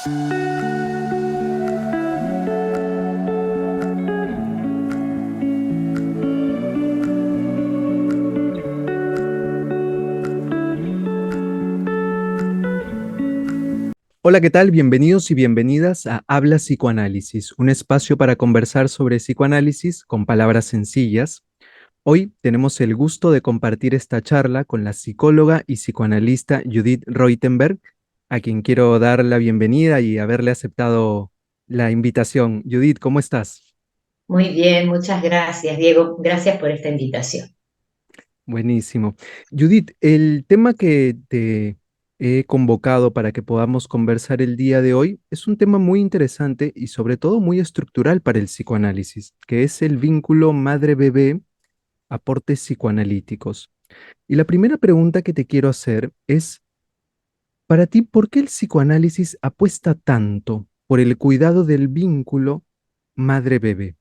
Hola, ¿qué tal? Bienvenidos y bienvenidas a Habla Psicoanálisis, un espacio para conversar sobre psicoanálisis con palabras sencillas. Hoy tenemos el gusto de compartir esta charla con la psicóloga y psicoanalista Judith Reutenberg, a quien quiero dar la bienvenida y haberle aceptado la invitación. Judith, ¿cómo estás? Muy bien, muchas gracias, Diego. Gracias por esta invitación. Buenísimo. Judith, el tema que te he convocado para que podamos conversar el día de hoy es un tema muy interesante y sobre todo muy estructural para el psicoanálisis, que es el vínculo madre-bebé, aportes psicoanalíticos. Y la primera pregunta que te quiero hacer es, para ti, ¿por qué el psicoanálisis apuesta tanto por el cuidado del vínculo madre-bebé?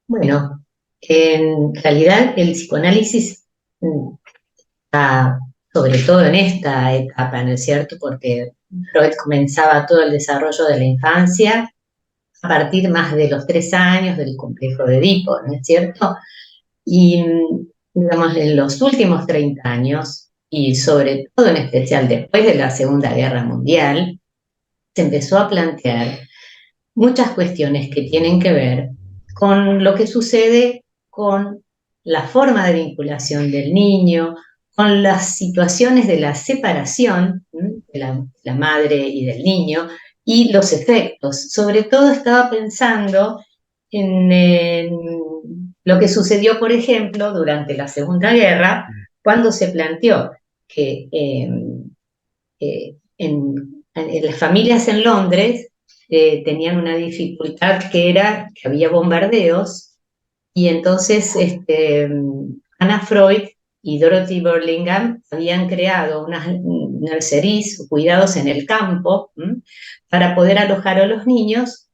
Bueno, en realidad el psicoanálisis está sobre todo en esta etapa, ¿no es cierto? Porque Freud comenzaba todo el desarrollo de la infancia a partir más de los 3 años del complejo de Edipo, ¿no es cierto? Y, digamos, en los últimos 30 años, y sobre todo en especial después de la Segunda Guerra Mundial, se empezó a plantear muchas cuestiones que tienen que ver con lo que sucede con la forma de vinculación del niño, con las situaciones de la separación de la madre y del niño y los efectos. Sobre todo estaba pensando en lo que sucedió, por ejemplo, durante la Segunda Guerra, cuando se planteó que en las familias en Londres tenían una dificultad que era que había bombardeos y entonces Anna Freud y Dorothy Burlingham habían creado unas nurseries, cuidados en el campo, para poder alojar a los niños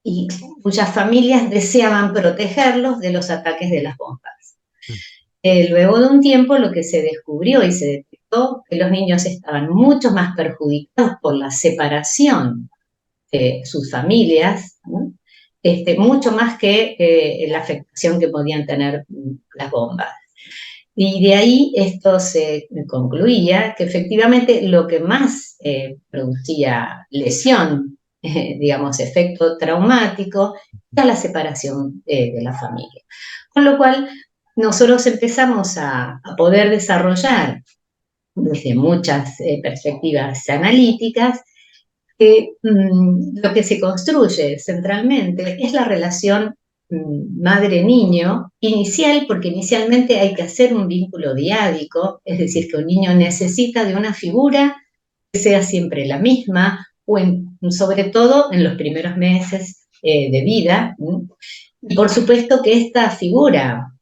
y cuyas familias deseaban protegerlos de los ataques de las bombas. Luego de un tiempo lo que se descubrió y se detectó que los niños estaban mucho más perjudicados por la separación de sus familias, ¿no? Mucho más que la afectación que podían tener las bombas. Y de ahí esto se concluía que efectivamente lo que más producía lesión, digamos, efecto traumático, era la separación de la familia. Con lo cual, nosotros empezamos a poder desarrollar desde muchas perspectivas analíticas que lo que se construye centralmente es la relación madre-niño inicial, porque inicialmente hay que hacer un vínculo diádico, es decir, que un niño necesita de una figura que sea siempre la misma, sobre todo en los primeros meses de vida. Y por supuesto que esta figura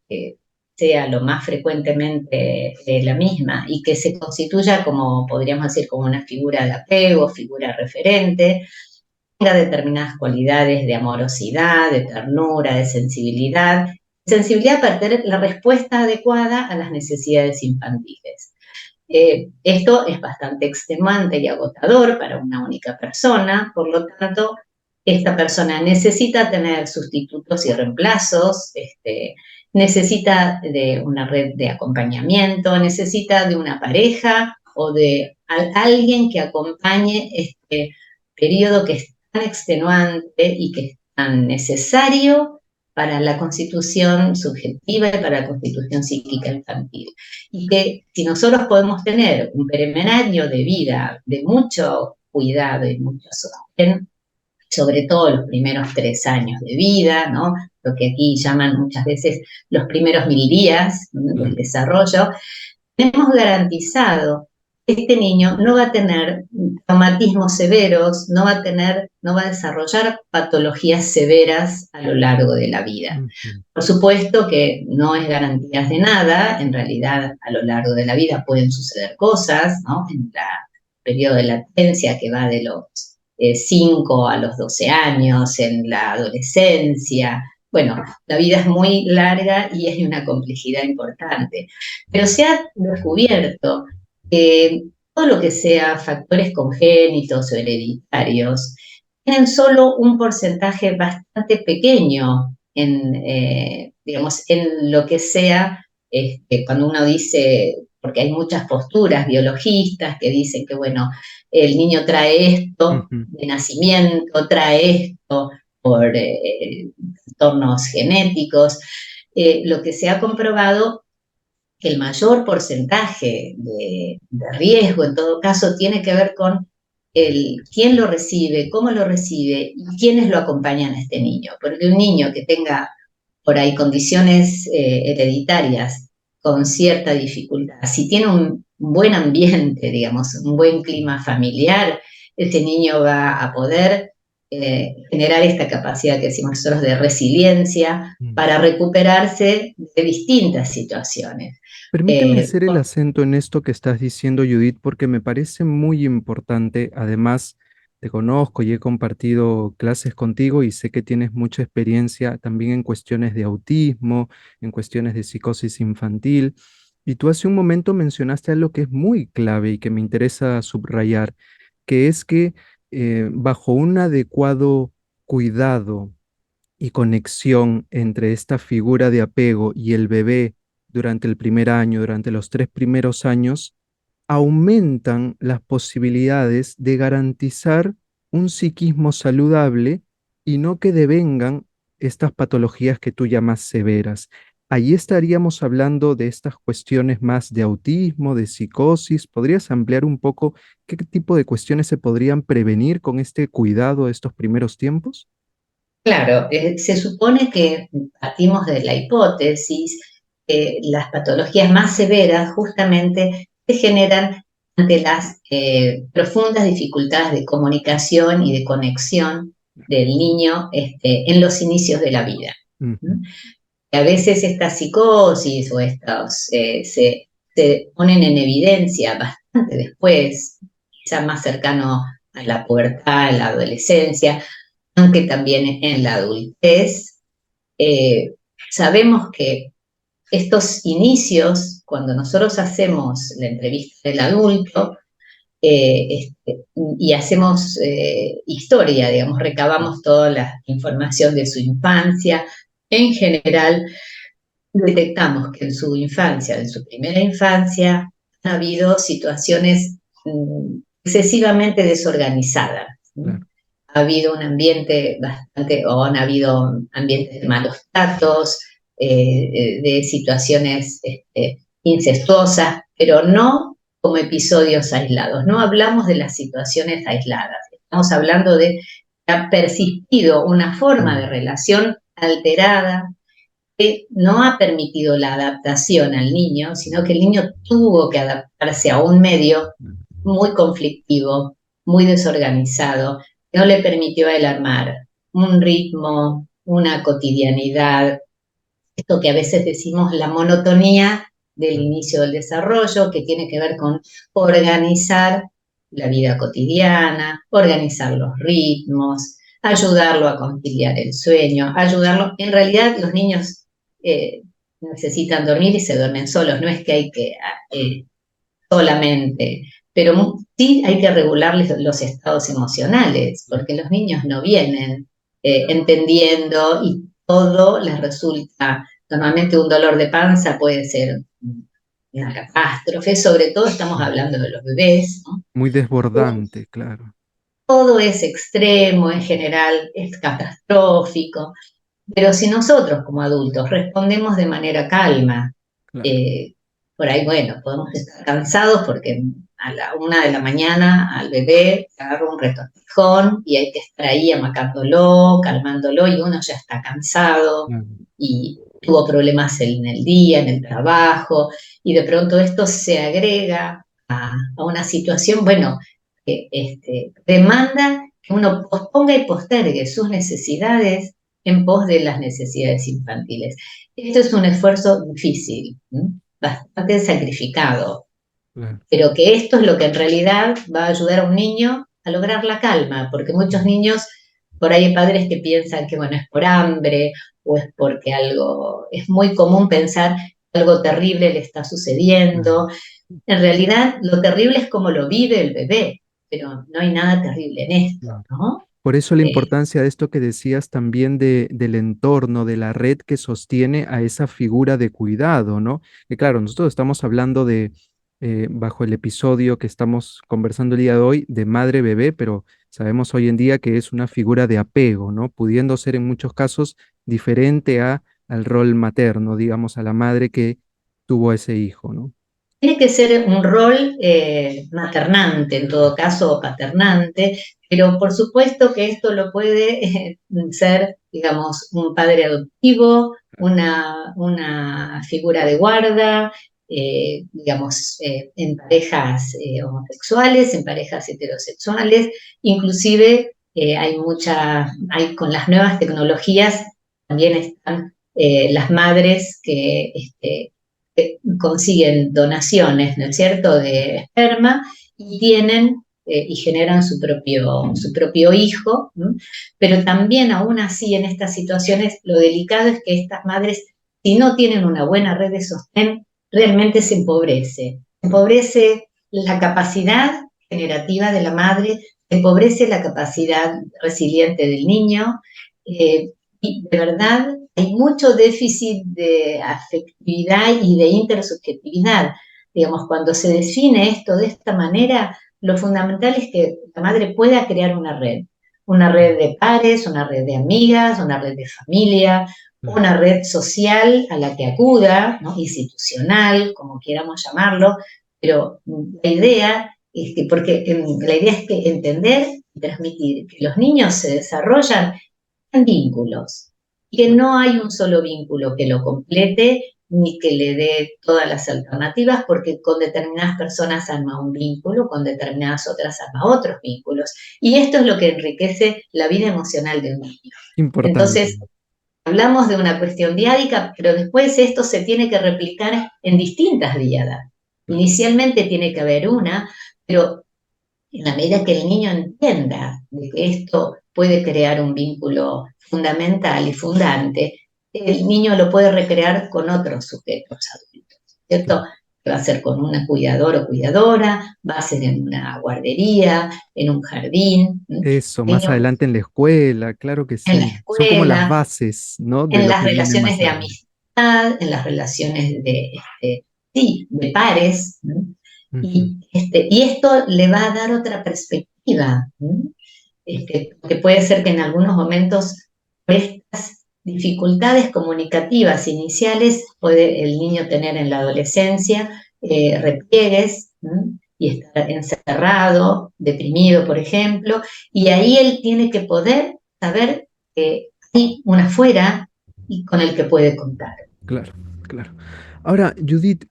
sea lo más frecuentemente la misma y que se constituya como, podríamos decir, como una figura de apego, figura referente, tenga determinadas cualidades de amorosidad, de ternura, de sensibilidad, sensibilidad para tener la respuesta adecuada a las necesidades infantiles. Esto es bastante extenuante y agotador para una única persona, por lo tanto, esta persona necesita tener sustitutos y reemplazos, necesita de una red de acompañamiento, necesita de una pareja o de alguien que acompañe este periodo que es tan extenuante y que es tan necesario para la constitución subjetiva y para la constitución psíquica infantil. Y que si nosotros podemos tener un peremenario de vida de mucho cuidado y mucho sostén, sobre todo los primeros 3 años de vida, ¿no? Lo que aquí llaman muchas veces los primeros 1000 días del desarrollo, tenemos garantizado que este niño no va a tener traumatismos severos, no va a desarrollar patologías severas a lo largo de la vida. Por supuesto que no es garantías de nada, en realidad a lo largo de la vida pueden suceder cosas, ¿no? En el periodo de latencia que va de los 5 a los 12 años, en la adolescencia. Bueno, la vida es muy larga y hay una complejidad importante. Pero se ha descubierto que todo lo que sea factores congénitos o hereditarios, tienen solo un porcentaje bastante pequeño digamos, en lo que sea, cuando uno dice, porque hay muchas posturas biologistas que dicen que, bueno, el niño trae esto Ujú. de nacimiento, trae esto por trastornos genéticos. Lo que se ha comprobado que el mayor porcentaje de riesgo, en todo caso, tiene que ver con quién lo recibe, cómo lo recibe y quiénes lo acompañan a este niño. Porque un niño que tenga por ahí condiciones hereditarias con cierta dificultad, si tiene un buen ambiente, digamos, un buen clima familiar, este niño va a poder generar esta capacidad que decimos nosotros de resiliencia Mm. para recuperarse de distintas situaciones. Permíteme hacer el acento en esto que estás diciendo, Judith, porque me parece muy importante. Además, te conozco y he compartido clases contigo y sé que tienes mucha experiencia también en cuestiones de autismo, en cuestiones de psicosis infantil. Y tú hace un momento mencionaste algo que es muy clave y que me interesa subrayar, que es que bajo un adecuado cuidado y conexión entre esta figura de apego y el bebé durante el primer año, durante los 3 primeros años, aumentan las posibilidades de garantizar un psiquismo saludable y no que devengan estas patologías que tú llamas severas. Allí estaríamos hablando de estas cuestiones más de autismo, de psicosis. ¿Podrías ampliar un poco qué tipo de cuestiones se podrían prevenir con este cuidado de estos primeros tiempos? Claro, se supone que partimos de la hipótesis que las patologías más severas justamente se generan ante las profundas dificultades de comunicación y de conexión del niño en los inicios de la vida. Ujú. ¿Mm? A veces esta psicosis o estos se ponen en evidencia bastante después, quizá más cercano a la pubertad, a la adolescencia, aunque también en la adultez. Eh, Sabemos que estos inicios, cuando nosotros hacemos la entrevista del adulto y hacemos historia, digamos, recabamos toda la información de su infancia, en general detectamos que en su infancia, en su primera infancia, ha habido situaciones excesivamente desorganizadas. ¿Sí? Claro. Ha habido un ambiente bastante, o han habido ambientes de malos tratos, de situaciones incestuosas, pero no como episodios aislados. No hablamos de las situaciones aisladas, estamos hablando de que ha persistido una forma de Mm. relación alterada que no ha permitido la adaptación al niño, sino que el niño tuvo que adaptarse a un medio muy conflictivo, muy desorganizado, que no le permitió a él armar un ritmo, una cotidianidad, esto que a veces decimos la monotonía del inicio del desarrollo, que tiene que ver con organizar la vida cotidiana, organizar los ritmos, ayudarlo a conciliar el sueño, ayudarlo. En realidad los niños eh, necesitan dormir y se duermen solos, no es que hay que eh, solamente, pero sí hay que regularles los estados emocionales, porque los niños no vienen entendiendo y todo les resulta, normalmente un dolor de panza puede ser una catástrofe, sobre todo estamos Mm. hablando de los bebés, ¿no? Muy desbordante, claro, Todo es extremo, en general es catastrófico, pero si nosotros como adultos respondemos de manera calma, claro. eh, por ahí, bueno, podemos estar cansados porque a la 1 de la mañana al bebé se agarra un retortijón y hay que estar ahí amacándolo, calmándolo y uno ya está cansado Claro. y tuvo problemas en el día, en el trabajo y de pronto esto se agrega a una situación, bueno, que demanda que uno posponga y postergue sus necesidades en pos de las necesidades infantiles. Esto es un esfuerzo difícil, ¿no? Bastante sacrificado, Claro. pero que esto es lo que en realidad va a ayudar a un niño a lograr la calma, porque muchos Mm. niños, por ahí hay padres que piensan que bueno, es por hambre o es porque algo, es muy común pensar que algo terrible le está Mm. sucediendo, En realidad, lo terrible es cómo lo vive el bebé, pero no hay nada terrible en esto, Claro. ¿no? Por eso la Eh, importancia de esto que decías también del entorno, de la red que sostiene a esa figura de cuidado, ¿no? Que claro, nosotros estamos hablando bajo el episodio que estamos conversando el día de hoy, de madre-bebé, pero sabemos hoy en día que es una figura de apego, ¿no? Pudiendo ser en muchos casos diferente al rol materno, digamos, a la madre que tuvo a ese hijo, ¿no? Tiene que ser un rol maternante, en todo caso, o paternante, pero por supuesto que esto lo puede ser, digamos, un padre adoptivo, una figura de guarda, digamos, en parejas homosexuales, en parejas heterosexuales, inclusive hay con las nuevas tecnologías también están las madres que consiguen donaciones, ¿no es cierto?, de esperma y tienen y generan su propio hijo, ¿no? Pero también aún así en estas situaciones lo delicado es que estas madres, si no tienen una buena red de sostén, realmente se empobrece la capacidad generativa de la madre, se empobrece la capacidad resiliente del niño, y de verdad hay mucho déficit de afectividad y de intersubjetividad. Digamos, cuando se define esto de esta manera, lo fundamental es que la madre pueda crear una red de pares, una red de amigas, una red de familia, Claro. una red social a la que acuda, ¿no? Institucional, como quieramos llamarlo, pero la idea es que, porque la idea es que entender y transmitir que los niños se desarrollan vínculos, y que no hay un solo vínculo que lo complete ni que le dé todas las alternativas, porque con determinadas personas arma un vínculo, con determinadas otras arma otros vínculos. Y esto es lo que enriquece la vida emocional de un niño. Importante. Entonces, hablamos de una cuestión diádica, pero después esto se tiene que replicar en distintas diadas. Claro. Inicialmente tiene que haber una, pero en la medida que el niño entienda de que esto puede crear un vínculo fundamental y fundante, el niño lo puede recrear con otros sujetos adultos, ¿cierto? Claro. Va a ser con una cuidador o cuidadora, va a ser en una guardería, en un jardín, Eso, el más niño adelante en la escuela, claro que en la sí. Son como las escuela, bases, ¿no? De en lo las que viene relaciones más de adelante. amistad, en las relaciones sí, de pares, ¿no? Ujú. Y esto le va a dar otra perspectiva, ¿no? Que puede ser que en algunos momentos, por estas dificultades comunicativas iniciales, puede el niño tener en la adolescencia repliegues, ¿no? Y estar encerrado, deprimido, por ejemplo, y ahí él tiene que poder saber que hay un afuera y con el que puede contar. Claro, claro. Ahora, Judith,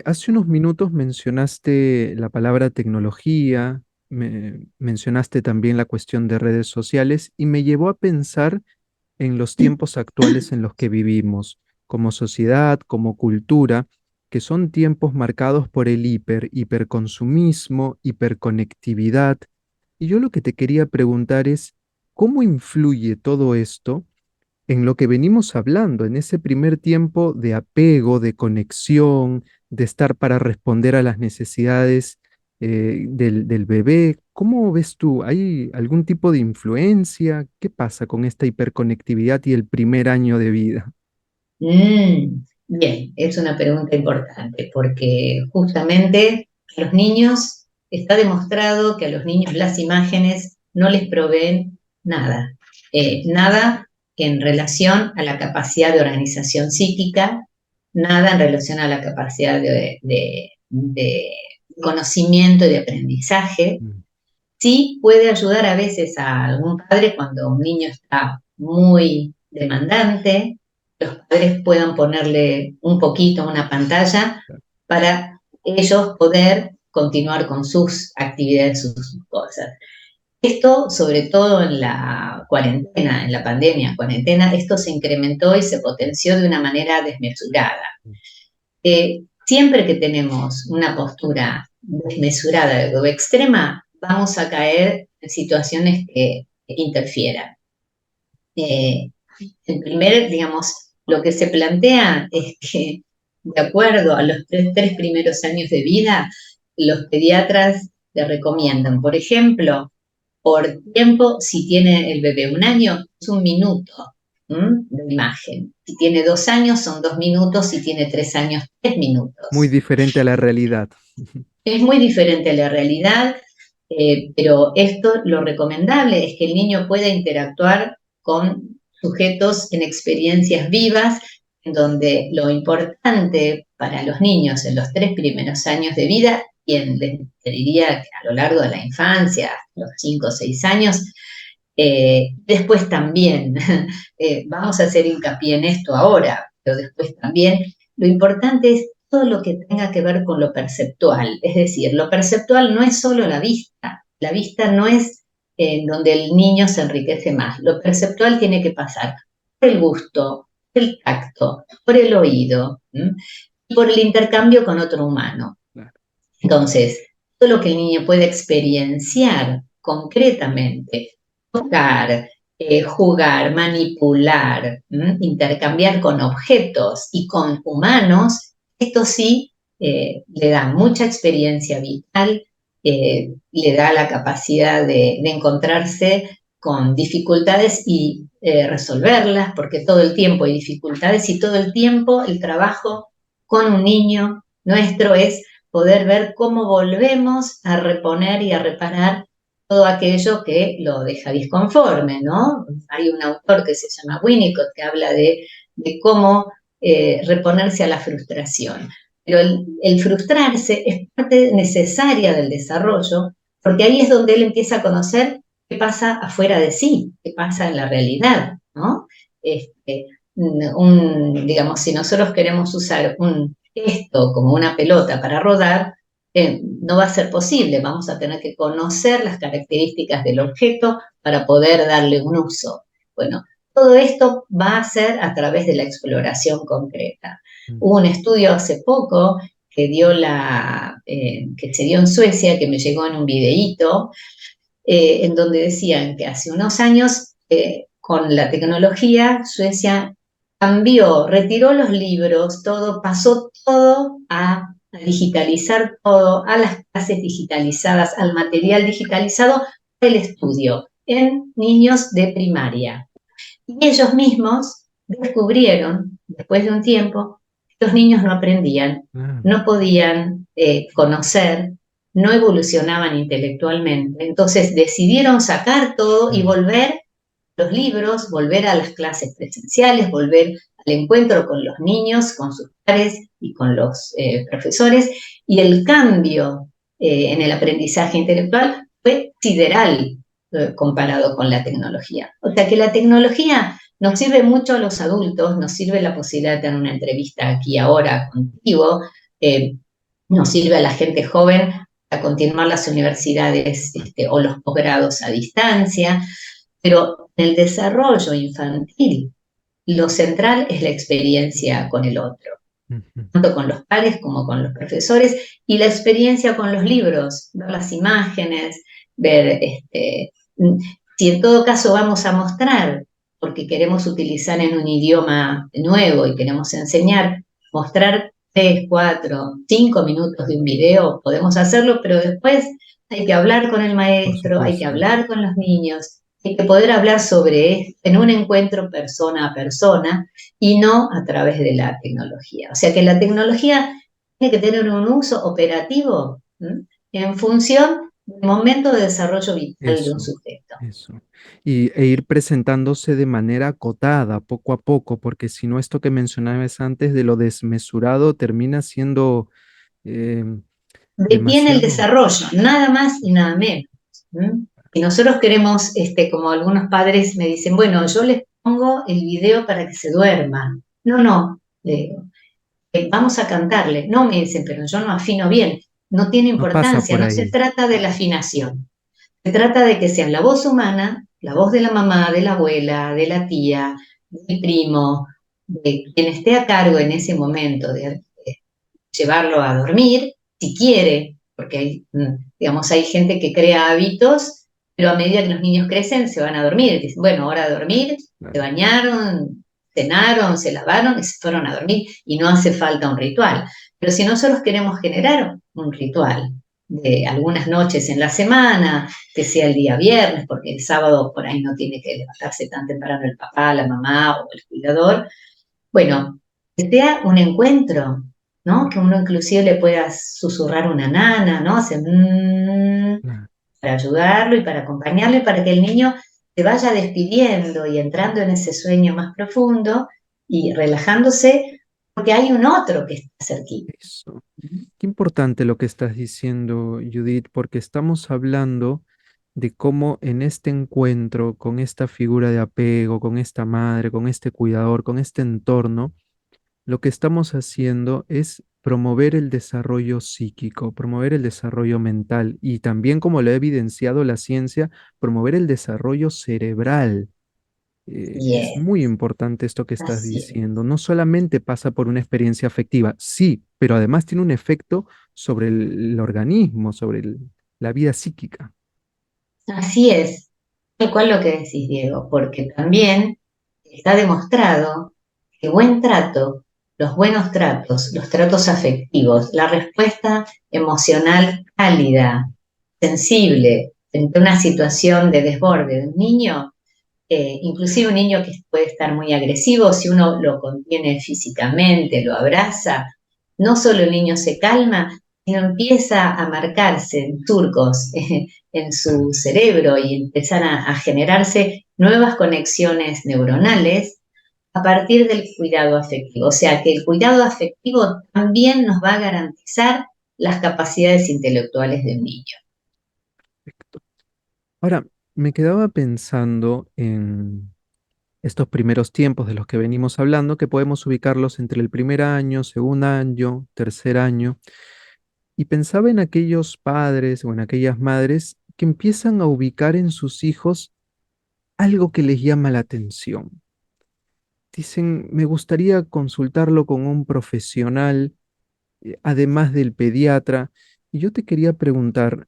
hace unos minutos mencionaste la palabra tecnología, mencionaste también la cuestión de redes sociales y me llevó a pensar en los tiempos actuales en los que vivimos, como sociedad, como cultura, que son tiempos marcados por el hiperconsumismo, hiperconectividad. Y yo lo que te quería preguntar es, ¿cómo influye todo esto en lo que venimos hablando, en ese primer tiempo de apego, de conexión, de estar para responder a las necesidades del bebé? ¿Cómo ves tú? ¿Hay algún tipo de influencia? ¿Qué pasa con esta hiperconectividad y el primer año de vida? Bien, es una pregunta importante porque justamente a los niños está demostrado que a los niños las imágenes no les proveen nada, nada en relación a la capacidad de organización psíquica, nada en relación a la capacidad de conocimiento y de aprendizaje. Mm. Sí puede ayudar a veces a algún padre cuando un niño está muy demandante, los padres puedan ponerle un poquito una pantalla para ellos poder continuar con sus actividades, sus cosas. Esto, sobre todo en la cuarentena, en la pandemia, cuarentena, esto se incrementó y se potenció de una manera desmesurada. Siempre que tenemos una postura desmesurada o extrema, vamos a caer en situaciones que interfieran. Eh, el primer, digamos, lo que se plantea es que de acuerdo a los tres primeros años de vida, los pediatras le recomiendan, por ejemplo, por tiempo, si tiene el bebé 1 año, es 1 minuto de imagen. Si tiene 2 años, son 2 minutos. Si tiene 3 años, tres Muy minutos. diferente a la realidad. Es muy diferente a la realidad, pero esto lo recomendable es que el niño pueda interactuar con sujetos en experiencias vivas, en donde lo importante para los niños en los 3 primeros años de vida, y te diría que a lo largo de la infancia, los 5 o 6 años, después también, vamos a hacer hincapié en esto ahora, pero después también, lo importante es todo lo que tenga que ver con lo perceptual. Es decir, lo perceptual no es solo la vista no es donde el niño se enriquece más. Lo perceptual tiene que pasar por el gusto, por el tacto, por el oído, y por el intercambio con otro humano. Claro. Entonces, todo lo que el niño puede experienciar concretamente, tocar, jugar, manipular, intercambiar con objetos y con humanos, esto sí le da mucha experiencia vital, le da la capacidad de encontrarse con dificultades y resolverlas, porque todo el tiempo hay dificultades y todo el tiempo el trabajo con un niño nuestro es poder ver cómo volvemos a reponer y a reparar todo aquello que lo deja disconforme, ¿no? Hay un autor que se llama Winnicott que habla de cómo reponerse a la frustración. Pero el frustrarse es parte necesaria del desarrollo, porque ahí es donde él empieza a conocer qué pasa afuera de sí, qué pasa en la realidad, ¿no? Digamos, si nosotros queremos usar esto como una pelota para rodar, no va a ser posible, vamos a tener que conocer las características del objeto para poder darle un uso. Bueno, todo esto va a ser a través de la exploración concreta. Hubo un estudio hace poco que se dio en Suecia, que me llegó en un videíto, en donde decían que hace unos años, con la tecnología, Suecia cambió, retiró los libros, todo, pasó todo a digitalizar todo, a las clases digitalizadas, al material digitalizado, el estudio en niños de primaria. Y ellos mismos descubrieron, después de un tiempo, que los niños no aprendían, Ah, no podían conocer, no evolucionaban intelectualmente. Entonces decidieron sacar todo y mm, volver a los libros, volver a las clases presenciales, volver al encuentro con los niños, con sus pares y con los profesores. Y el cambio en el aprendizaje intelectual fue sideral comparado con la tecnología. O sea que la tecnología nos sirve mucho a los adultos, nos sirve la posibilidad de tener una entrevista aquí ahora contigo, eh, nos sirve a la gente joven a continuar las universidades o los posgrados a distancia, pero en el desarrollo infantil lo central es la experiencia con el otro, ujú. tanto con los pares como con los profesores, y la experiencia con los libros, ver las imágenes, ver si en todo caso vamos a mostrar, porque queremos utilizar en un idioma nuevo y queremos enseñar, mostrar 3, 4, 5 minutos de un video, podemos hacerlo, pero después hay que hablar con el Por maestro, hay que supuesto. hablar con los niños, hay que poder hablar sobre esto en un encuentro persona a persona y no a través de la tecnología. O sea que la tecnología tiene que tener un uso operativo en función del momento de desarrollo vital de un Eso, sujeto. eso. E ir presentándose de manera acotada, poco a poco, porque si no, esto que mencionabas antes de lo desmesurado termina siendo em, Detiene el demasiado. desarrollo, nada más y nada menos. Y nosotros queremos, como algunos padres me dicen, bueno, yo les pongo el video para que se duerman. No, no, le digo, vamos a cantarle. No, me dicen, pero yo no afino bien. No tiene No pasa importancia, por no se ahí. trata de la afinación. Se trata de que sea la voz humana, la voz de la mamá, de la abuela, de la tía, del primo, de quien esté a cargo en ese momento de llevarlo a dormir, si quiere, porque hay, digamos, hay gente que crea hábitos, pero a medida que los niños crecen se van a dormir. Dicen, bueno, hora de dormir, se Claro. bañaron, cenaron, se lavaron y se fueron a dormir y no hace falta un ritual. Pero si nosotros queremos generar un ritual de algunas noches en la semana, que sea el día viernes, porque el sábado por ahí no tiene que levantarse tan temprano el papá, la mamá o el cuidador, bueno, que sea un encuentro, ¿no? Que uno inclusive le pueda susurrar una nana, ¿no? Hace Claro. para ayudarlo y para acompañarlo y para que el niño se vaya despidiendo y entrando en ese sueño más profundo y relajándose porque hay un otro que está cerquita. Eso. Qué importante lo que estás diciendo, Judith, porque estamos hablando de cómo en este encuentro con esta figura de apego, con esta madre, con este cuidador, con este entorno, lo que estamos haciendo es promover el desarrollo psíquico, promover el desarrollo mental y también, como lo ha evidenciado la ciencia, promover el desarrollo cerebral. Es Bien, muy importante esto que estás así es. diciendo. No solamente pasa por una experiencia afectiva, sí, pero además tiene un efecto sobre el organismo, sobre la vida psíquica. Así es, tal cual lo que decís, Diego, porque también está demostrado que buen trato, los buenos tratos, los tratos afectivos, la respuesta emocional cálida, sensible, frente a una situación de desborde de un niño, inclusive un niño que puede estar muy agresivo, si uno lo contiene físicamente, lo abraza, no solo el niño se calma, sino empieza a marcarse en surcos en Claro. su cerebro y empiezan a generarse nuevas conexiones neuronales a partir del cuidado afectivo. O sea que el cuidado afectivo también nos va a garantizar las capacidades intelectuales de un niño. Perfecto. Ahora, me quedaba pensando en estos primeros tiempos de los que venimos hablando, que podemos ubicarlos entre el primer año, segundo año, tercer año, y pensaba en aquellos padres o en aquellas madres que empiezan a ubicar en sus hijos algo que les llama la atención. Dicen, me gustaría consultarlo con un profesional, además del pediatra, y yo te quería preguntar,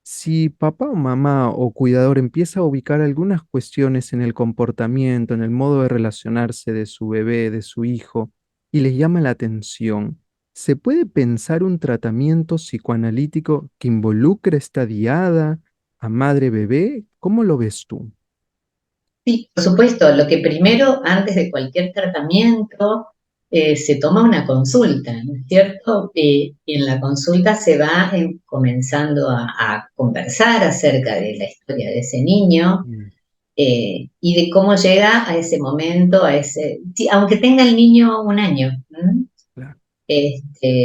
si papá o mamá o cuidador empieza a ubicar algunas cuestiones en el comportamiento, en el modo de relacionarse de su bebé, de su hijo, y les llama la atención, ¿se puede pensar un tratamiento psicoanalítico que involucre esta diada a madre-bebé? ¿Cómo lo ves tú? Sí, por supuesto, lo que primero, antes de cualquier tratamiento, se toma una consulta, ¿no es cierto? Y en la consulta se va comenzando a conversar acerca de la historia de ese niño Mm, y de cómo llega a ese momento, sí, aunque tenga el niño un año. ¿M? claro.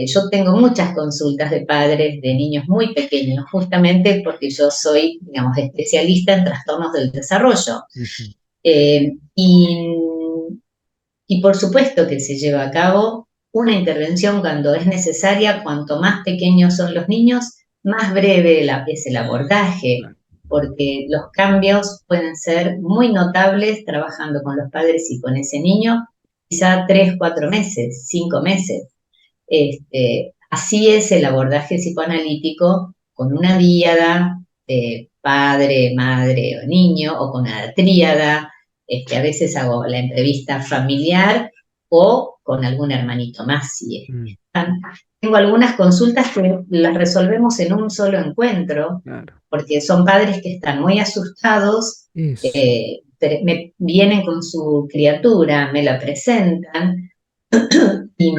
Yo tengo muchas consultas de padres de niños muy pequeños, justamente porque yo soy, digamos, especialista en trastornos del desarrollo. Ujú, Eh, y, y por supuesto que se lleva a cabo una intervención cuando es necesaria, cuanto más pequeños son los niños, más breve es el abordaje, claro. porque los cambios pueden ser muy notables trabajando con los padres y con ese niño, quizá 3, 4 meses, 5 meses. Así es el abordaje psicoanalítico con una díada de padre, madre o niño, o con una tríada, a veces hago la entrevista familiar o con algún hermanito más si Mm, están. Tengo algunas consultas que las resolvemos en un solo encuentro, claro. porque son padres que están muy asustados, Eso. me vienen con su criatura, me la presentan, y,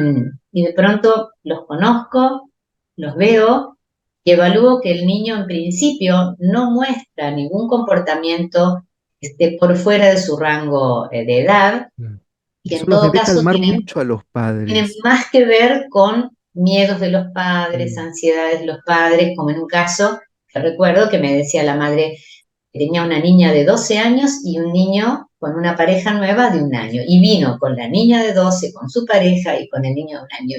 y de pronto los conozco, los veo y evalúo que el niño en principio no muestra ningún comportamiento que esté por fuera de su rango de edad Mm. y que en Eso los todo debe caso calmar mucho a los tienen padres. más que ver con miedos de los padres, Mm, ansiedades de los padres, como en un caso que recuerdo que me decía la madre que tenía una niña de 12 años y un niño con una pareja nueva de un año. Y vino con la niña de 12, con su pareja y con el niño de un año.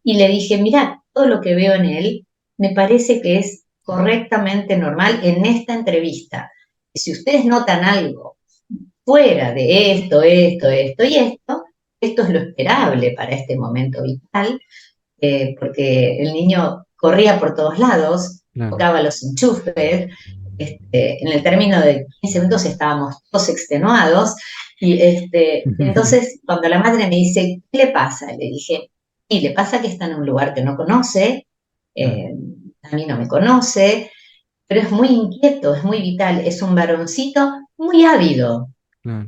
Y le dije, mira, todo lo que veo en él me parece que es correctamente normal en esta entrevista. Y si ustedes notan algo fuera de esto y esto es lo esperable para este momento vital, porque el niño corría por todos lados, claro. tocaba los enchufes, en el término de 15 minutos estábamos todos extenuados y entonces cuando la madre me dice, ¿qué le pasa? Le dije, y le pasa que está en un lugar que no conoce, Claro, eh, a mí no me conoce, pero es muy inquieto, es muy vital, es un varoncito muy ávido. claro,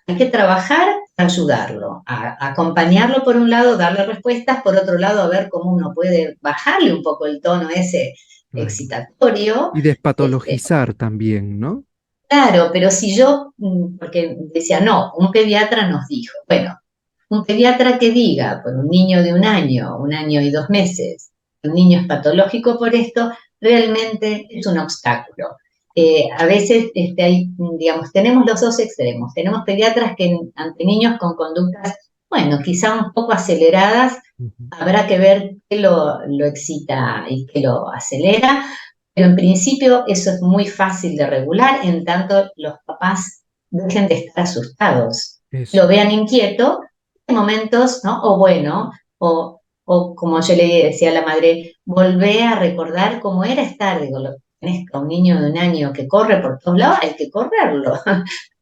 Hay que trabajar, ayudarlo, a acompañarlo por un lado, darle respuestas, por otro lado, a ver cómo uno puede bajarle un poco el tono ese claro. excitatorio. Y Este, despatologizar también, ¿no? claro, pero si yo, porque decía, no, un pediatra nos dijo, bueno, un pediatra que diga por un niño de un año y 2 meses, un niño es patológico por esto, realmente es un obstáculo. A veces hay, digamos, tenemos los dos extremos. Tenemos pediatras que ante niños con conductas, bueno, quizá un poco aceleradas, Ujú. habrá que ver qué lo excita y qué lo acelera, pero en principio eso es muy fácil de regular en tanto los papás dejen de estar asustados, Eso, lo vean inquieto en momentos, ¿no? O bueno, o como yo le decía a la madre, volvé a recordar cómo era estar, digo, lo tenés a un niño de un año que corre por todos lados, hay que correrlo,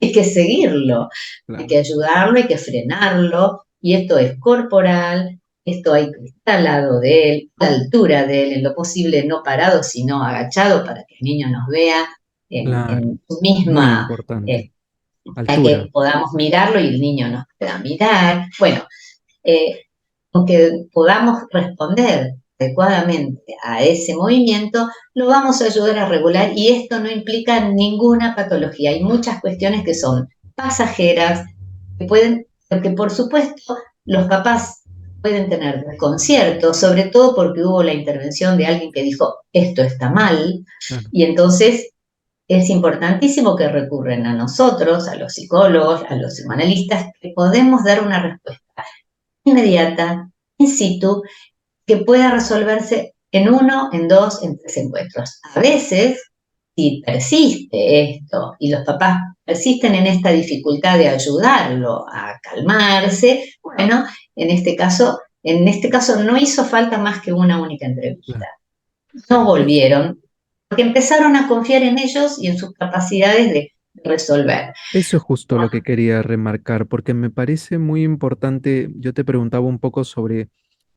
hay que seguirlo, hay claro, que ayudarlo, hay que frenarlo, y esto es corporal, esto hay que estar al lado de él, a la altura de él, en lo posible no parado, sino agachado para que el niño nos vea claro. en su Muy misma, importante. para Altura. que podamos mirarlo y el niño nos pueda mirar. Bueno, eh, aunque podamos responder adecuadamente a ese movimiento, lo vamos a ayudar a regular y esto no implica ninguna patología. Hay muchas cuestiones que son pasajeras, que pueden, que por supuesto los papás pueden tener desconcierto, sobre todo porque hubo la intervención de alguien que dijo, esto está mal, Claro. y entonces es importantísimo que recurren a nosotros, a los psicólogos, a los psicoanalistas, que podemos dar una respuesta inmediata, in situ, que pueda resolverse en uno, en dos, en tres encuentros. A veces, si persiste esto y los papás persisten en esta dificultad de ayudarlo a calmarse, bueno, en este caso no hizo falta más que una única entrevista. Claro. No Es- volvieron, porque empezaron a confiar en ellos y en sus capacidades de resolver. Eso es justo lo que quería remarcar, porque me parece muy importante. Yo te preguntaba un poco sobre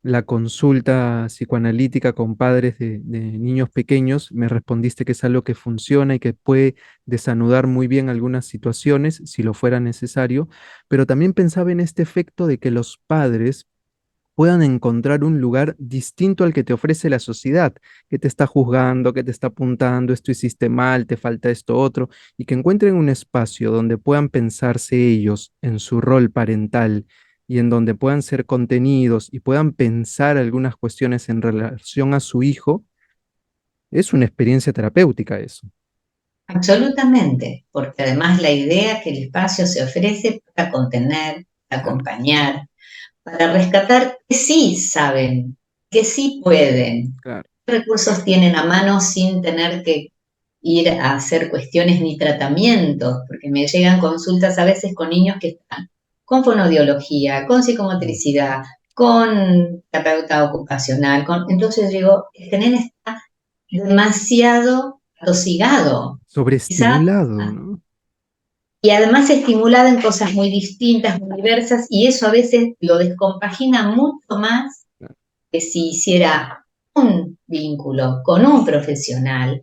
la consulta psicoanalítica con padres de niños pequeños. Me respondiste que es algo que funciona y que puede desanudar muy bien algunas situaciones, si lo fuera necesario, pero también pensaba en este efecto de que los padres puedan encontrar un lugar distinto al que te ofrece la sociedad, que te está juzgando, que te está apuntando, esto hiciste mal, te falta esto otro, y que encuentren un espacio donde puedan pensarse ellos en su rol parental y en donde puedan ser contenidos y puedan pensar algunas cuestiones en relación a su hijo, es una experiencia terapéutica eso. Absolutamente, porque además la idea que el espacio se ofrece para contener, para Claro, acompañar, para rescatar que sí saben, que sí pueden, claro, qué recursos tienen a mano sin tener que ir a hacer cuestiones ni tratamientos, porque me llegan consultas a veces con niños que están con fonoaudiología, con mm, psicomotricidad, con terapeuta ocupacional, entonces digo, este nene está demasiado atosigado, quizá, sobreestimulado, ¿no? y además estimulado en cosas muy distintas, muy diversas, y eso a veces lo descompagina mucho más Claro, que si hiciera un vínculo con un profesional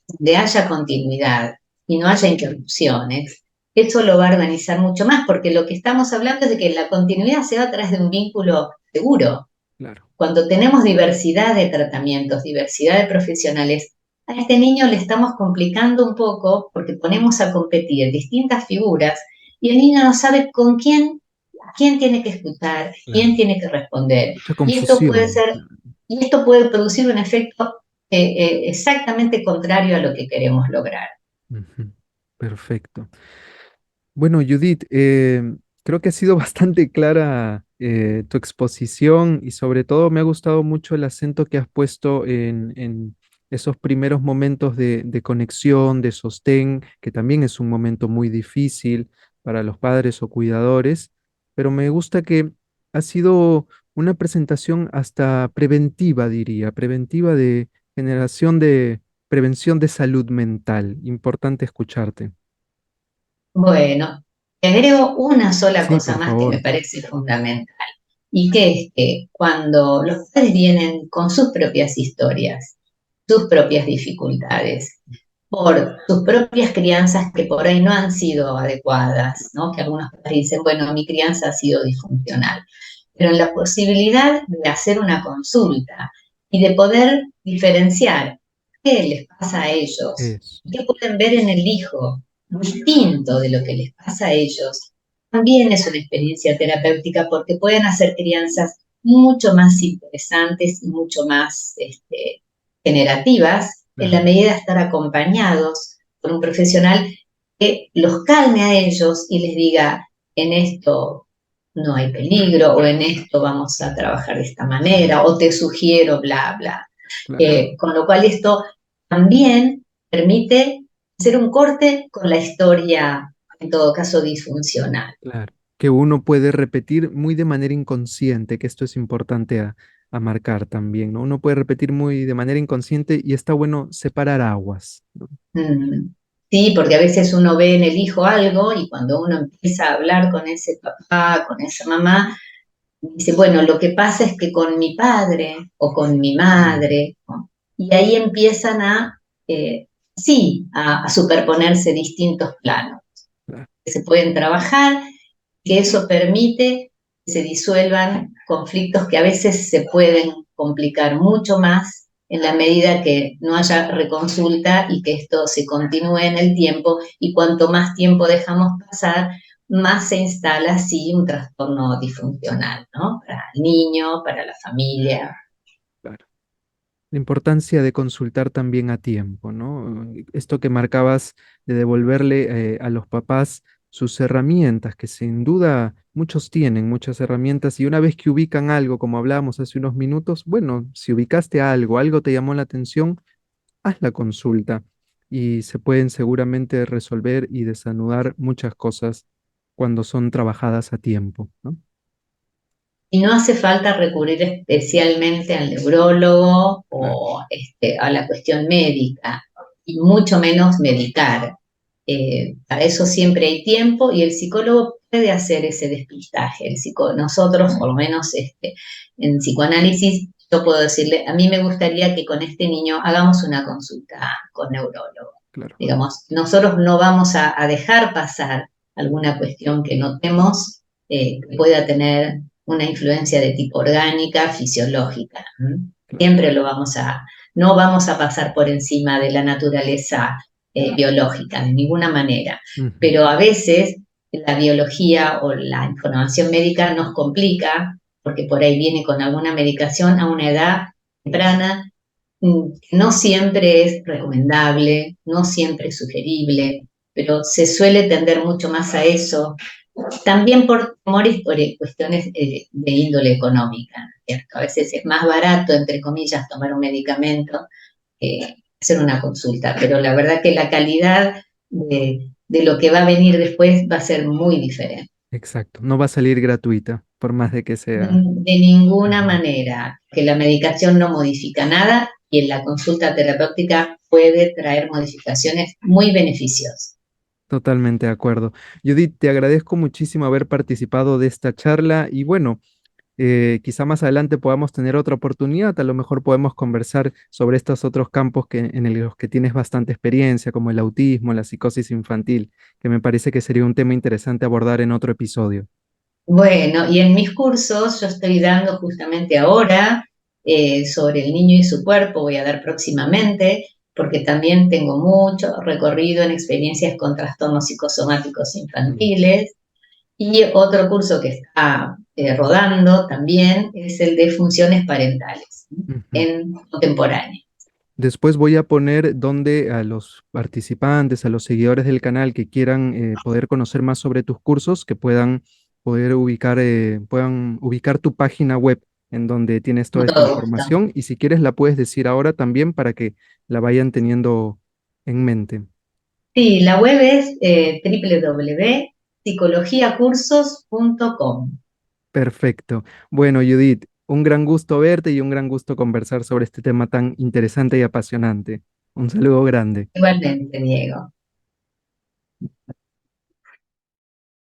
donde haya continuidad y no haya interrupciones, eso lo va a organizar mucho más, porque lo que estamos hablando es de que la continuidad se va a través de un vínculo seguro. claro. Cuando tenemos diversidad de tratamientos, diversidad de profesionales, a este niño le estamos complicando un poco porque ponemos a competir distintas figuras y el niño no sabe con quién, a quién tiene que escuchar, quién Claro. tiene que responder. Mucha Y esto puede confusión. ser, y esto puede producir un efecto exactamente contrario a lo que queremos lograr. Ujú. Perfecto. Bueno, Judith, creo que ha sido bastante clara tu exposición y sobre todo me ha gustado mucho el acento que has puesto en esos primeros momentos de conexión, de sostén, que también es un momento muy difícil para los padres o cuidadores, pero me gusta que ha sido una presentación hasta preventiva, diría, preventiva de generación prevención de salud mental. Importante escucharte. Bueno, te agrego una sola Sí, cosa por más que me favor. parece fundamental, y que es que cuando los padres vienen con sus propias historias, sus propias dificultades, por sus propias crianzas que por ahí no han sido adecuadas, ¿no? Que algunos padres dicen, bueno, mi crianza ha sido disfuncional, pero en la posibilidad de hacer una consulta y de poder diferenciar qué les pasa a ellos Eso, y qué pueden ver en el hijo distinto de lo que les pasa a ellos, también es una experiencia terapéutica porque pueden hacer crianzas mucho más interesantes y mucho más generativas en la claro, medida de estar acompañados por un profesional que los calme a ellos y les diga, en esto no hay peligro, o en esto vamos a trabajar de esta manera, o te sugiero, bla, bla. claro, Con lo cual esto también permite hacer un corte con la historia, en todo caso, disfuncional. claro. Que uno puede repetir muy de manera inconsciente, que esto es importante a marcar también, ¿no? Uno puede repetir muy de manera inconsciente y está bueno separar aguas, ¿no? Mm. Sí, porque a veces uno ve en el hijo algo y cuando uno empieza a hablar con ese papá, con esa mamá, dice, bueno, lo que pasa es que con mi padre o con mi Mm, madre, ¿no? Y ahí empiezan sí, a superponerse distintos planos claro, que se pueden trabajar, que eso permite que se disuelvan conflictos que a veces se pueden complicar mucho más en la medida que no haya reconsulta y que esto se continúe en el tiempo, y cuanto más tiempo dejamos pasar, más se instala así un trastorno disfuncional, ¿no? Para el niño, para la familia. claro. La importancia de consultar también a tiempo, ¿no? Esto que marcabas de devolverle a los papás sus herramientas, que sin duda muchos tienen muchas herramientas y una vez que ubican algo, como hablábamos hace unos minutos, bueno, si ubicaste algo, algo te llamó la atención, haz la consulta y se pueden seguramente resolver y desanudar muchas cosas cuando son trabajadas a tiempo, ¿no? Y no hace falta recurrir especialmente al neurólogo Claro, o a la cuestión médica, y mucho menos medicar. Para eso siempre hay tiempo y el psicólogo puede hacer ese despistaje. Nosotros, por lo menos en psicoanálisis, yo puedo decirle, a mí me gustaría que con este niño hagamos una consulta con neurólogo. claro. Digamos, nosotros no vamos a dejar pasar alguna cuestión que notemos que pueda tener una influencia de tipo orgánica, fisiológica. Claro. Siempre no vamos a pasar por encima de la naturaleza biológica, de ninguna manera. Ujú, Pero a veces la biología o la información médica nos complica porque por ahí viene con alguna medicación a una edad temprana. No siempre es recomendable, no siempre es sugerible, pero se suele tender mucho más a eso, también por temores, por cuestiones de índole económica, ¿cierto? A veces es más barato, entre comillas, tomar un medicamento que hacer una consulta, pero la verdad que la calidad de lo que va a venir después va a ser muy diferente. exacto. No va a salir gratuita, por más de que sea. De ninguna Ujú. manera, que la medicación no modifica nada y en la consulta terapéutica puede traer modificaciones muy beneficiosas. Totalmente de acuerdo. Judith, te agradezco muchísimo haber participado de esta charla y bueno, quizá más adelante podamos tener otra oportunidad, a lo mejor podemos conversar sobre estos otros campos los que tienes bastante experiencia, como el autismo, la psicosis infantil, que me parece que sería un tema interesante abordar en otro episodio. Bueno, y en mis cursos yo estoy dando justamente ahora sobre el niño y su cuerpo, voy a dar próximamente, porque también tengo mucho recorrido en experiencias con trastornos psicosomáticos Mm, infantiles. Y otro curso que está rodando también es el de funciones parentales, ¿no? ujú. En contemporánea. Después voy a poner donde a los participantes, a los seguidores del canal que quieran poder conocer más sobre tus cursos, que puedan ubicar tu página web en donde tienes Con toda esta todo gusto. información y si quieres la puedes decir ahora también para que la vayan teniendo en mente. Sí, la web es www.psicologiacursos.com. Perfecto. Bueno, Judith, un gran gusto verte y un gran gusto conversar sobre este tema tan interesante y apasionante. Un saludo grande. Igualmente, Diego.